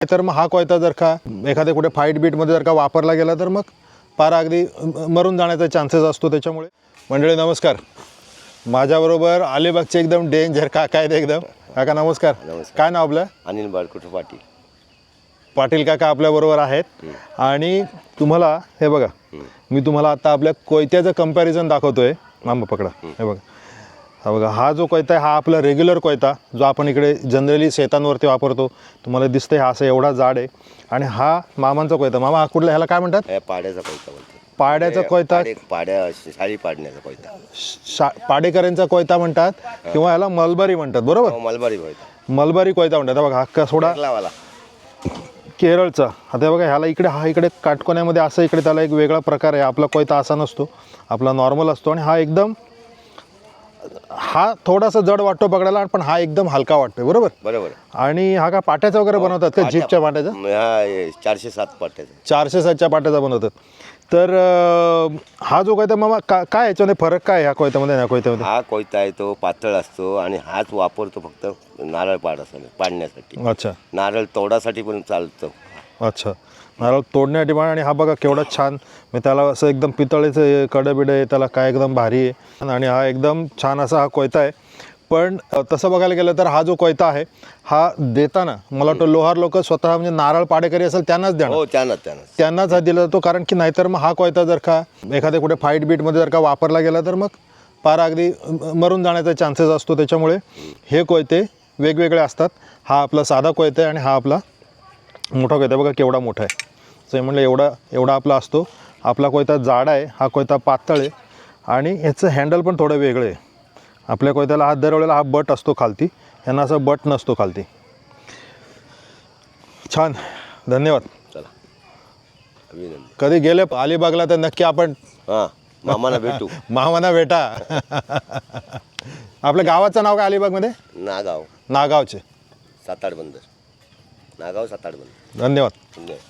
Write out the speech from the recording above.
तर मग हा कोयता जर का एखाद्या कुठे फाईट बीटमध्ये जर का वापरला गेला तर मग पारा अगदी मरून जाण्याचा चान्सेस असतो. त्याच्यामुळे मंडळी नमस्कार, माझ्याबरोबर अलिबागचे एकदम डेंजर काका आहेत एकदम. काका नमस्कार. काय नाव आपलं? अनिल बाळकुट पाटील. पाटील काका आपल्याबरोबर आहेत. आणि तुम्हाला हे बघा, मी तुम्हाला आता आपल्या कोयत्याचं कंपॅरिझन दाखवतोय. मामा पकडा, हे बघा, हा बघा, हा जो कोयता आहे हा आपला रेग्युलर कोयता जो आपण इकडे जनरली शेतांवरती वापरतो. तुम्हाला दिसतंय हा असं एवढा जाड आहे. आणि हा मामांचा कोयता. मामा हा कुठला, ह्याला काय म्हणतात? पाड्याचा कोयता म्हणतात. पाड्याचा कोयता, पाड्या शाळी पाडण्याचा कोयता, पाडेकरांचा कोयता म्हणतात किंवा ह्याला मलबारी म्हणतात. बरोबर, मलबारी कोयता, मलबारी कोयता म्हणतात. बघा हा थोडा केरळवाला. केरळचा. आता बघा ह्याला इकडे, हा इकडे काटकोण्यामध्ये असं इकडे त्याला एक वेगळा प्रकार आहे. आपला कोयता असा नसतो, आपला नॉर्मल असतो. आणि हा एकदम, हा थोडासा जड वाटतो पकडायला, पण हा एकदम हलका वाटतो. बरोबर बरोबर. आणि हा का पाट्याचा वगैरे बनवतात का? जीपच्या पाट्याचा? 407 पाट्याचा. 407च्या पाट्याचा बनवतात. तर हा जो कोयता मामा काय याच्यामध्ये फरक काय ह्या कोयत्यामध्ये ह्या कोयत्यामध्ये? हा कोयता आहे तो पातळ असतो आणि हाच वापरतो फक्त नारळ पाडण्यासाठी. अच्छा, नारळ तोडासाठी पण चालतो. अच्छा, नारळ तोडण्यासाठी पण. आणि हा बघा केवढा छान, मी त्याला असं एकदम पितळेचं कडबिडं आहे त्याला, काय एकदम भारी आहे. आणि हा एकदम छान असा हा कोयता आहे. पण तसं बघायला गेलं तर हा जो कोयता आहे हा देताना मला वाटतं लोहार लोक स्वतः, म्हणजे नारळ पाडेकरी असेल त्यांनाच देणार. हो, त्यांनाच हा दिला जातो. कारण की नाहीतर मग हा कोयता जर का एखाद्या कुठे फाईट बीटमध्ये जर का वापरला गेला तर मग पारा अगदी मरून जाण्याचा चान्सेस असतो. त्याच्यामुळे हे कोयते वेगवेगळे असतात. हा आपला साधा कोयता आहे आणि हा आपला मोठा कोयता. बघा केवढा मोठा आहे. असं म्हणलं एवढा आपला असतो. आपला कोयता जाड आहे, हा कोयता पातळ आहे. आणि ह्याचं हँडल पण थोडं वेगळं आहे. आपल्या कोयत्याला हात धरवलेला हा बट असतो खालती, यांना असं बट नसतो खालती. छान, धन्यवाद. चला, अभिनंदन. कधी गेले अलिबागला तर नक्की आपण मामाला भेटू. मामाना भेटा. आपल्या गावाचं नाव काय अलिबागमध्ये? नागाव. नागावचे. साताड बंदर. नागाव साताड बंदर. धन्यवाद. धन्यवाद.